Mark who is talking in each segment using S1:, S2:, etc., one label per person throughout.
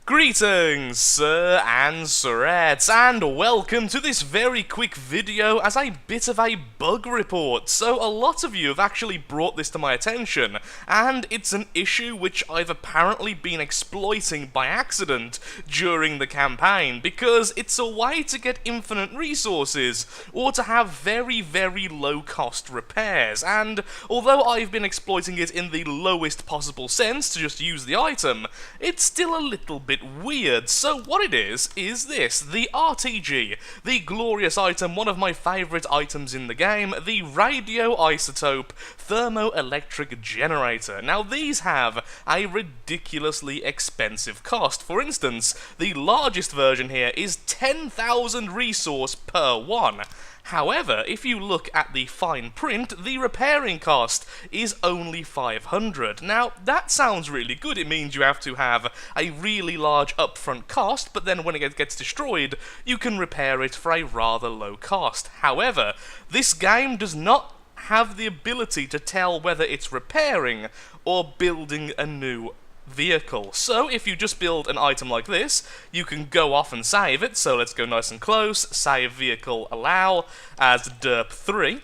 S1: Greetings, sir and sirettes, and welcome to this very quick video as a bit of a bug report. So a lot of you have actually brought this to my attention, and it's an issue which I've apparently been exploiting by accident during the campaign, because it's a way to get infinite resources, or to have very, very low cost repairs, and although I've been exploiting it in the lowest possible sense to just use the item, it's still a little bit weird. So what it is this, the RTG, the glorious item, one of my favourite items in the game, the radioisotope thermoelectric generator. Now these have a ridiculously expensive cost. For instance, the largest version here is 10,000 resource per one. However, if you look at the fine print, the repairing cost is only 500. Now, that sounds really good. It means you have to have a really large upfront cost, but then when it gets destroyed, you can repair it for a rather low cost. However, this game does not have the ability to tell whether it's repairing or building a new vehicle. So if you just build an item like this, you can go off and save it. So let's go nice and close, save vehicle allow as derp3.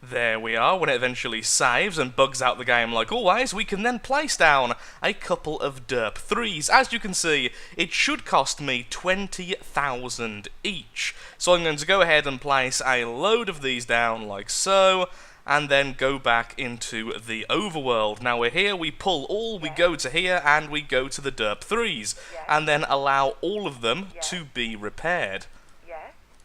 S1: There we are. When it eventually saves and bugs out the game like always, we can then place down a couple of derp3s. As you can see, it should cost me 20,000 each. So I'm going to go ahead and place a load of these down like so, and then go back into the overworld. Now we're here, we pull all, we go to here, and we go to the derp3s, and then allow all of them to be repaired.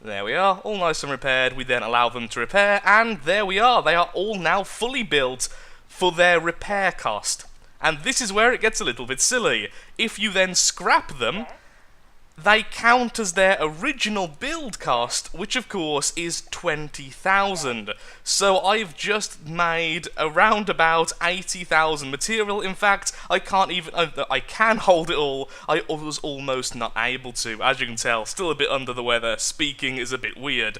S1: There we are, all nice and repaired. We then allow them to repair, and there we are. They are all now fully built for their repair cost. And this is where it gets a little bit silly. If you then scrap them, they count as their original build cost, which of course is 20,000. So I've just made around about 80,000 material. In fact, I can't even, I can hold it all. I was almost not able to. As you can tell, still a bit under the weather. Speaking is a bit weird.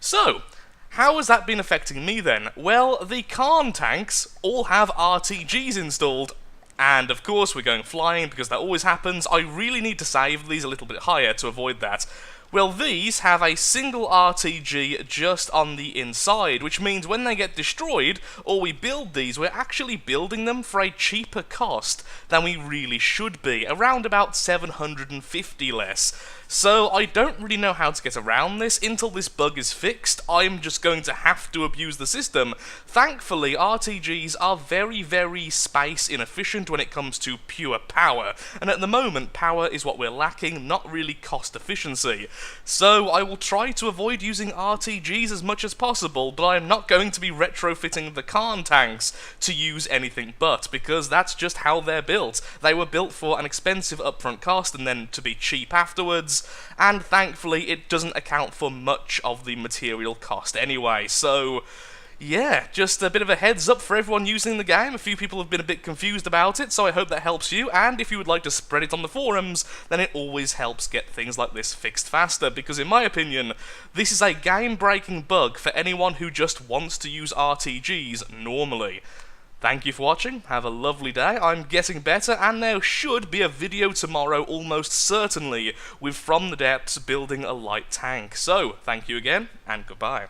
S1: So, how has that been affecting me then? Well, the Kharn tanks all have RTGs installed. And of course we're going flying because that always happens. I really need to save these a little bit higher to avoid that. Well, these have a single RTG just on the inside, which means when they get destroyed, or we build these, we're actually building them for a cheaper cost than we really should be, around about 750 less. So I don't really know how to get around this. Until this bug is fixed, I'm just going to have to abuse the system. Thankfully, RTGs are very, very space inefficient when it comes to pure power, and at the moment, power is what we're lacking, not really cost efficiency. So I will try to avoid using RTGs as much as possible, but I'm not going to be retrofitting the Kharn tanks to use anything but, because that's just how they're built. They were built for an expensive upfront cost and then to be cheap afterwards, and thankfully it doesn't account for much of the material cost anyway. So yeah, just a bit of a heads up for everyone using the game. A few people have been a bit confused about it, so I hope that helps you, and if you would like to spread it on the forums, then it always helps get things like this fixed faster, because in my opinion, this is a game-breaking bug for anyone who just wants to use RTGs normally. Thank you for watching, have a lovely day. I'm getting better, and there should be a video tomorrow almost certainly with From the Depths building a light tank. So, thank you again, and goodbye.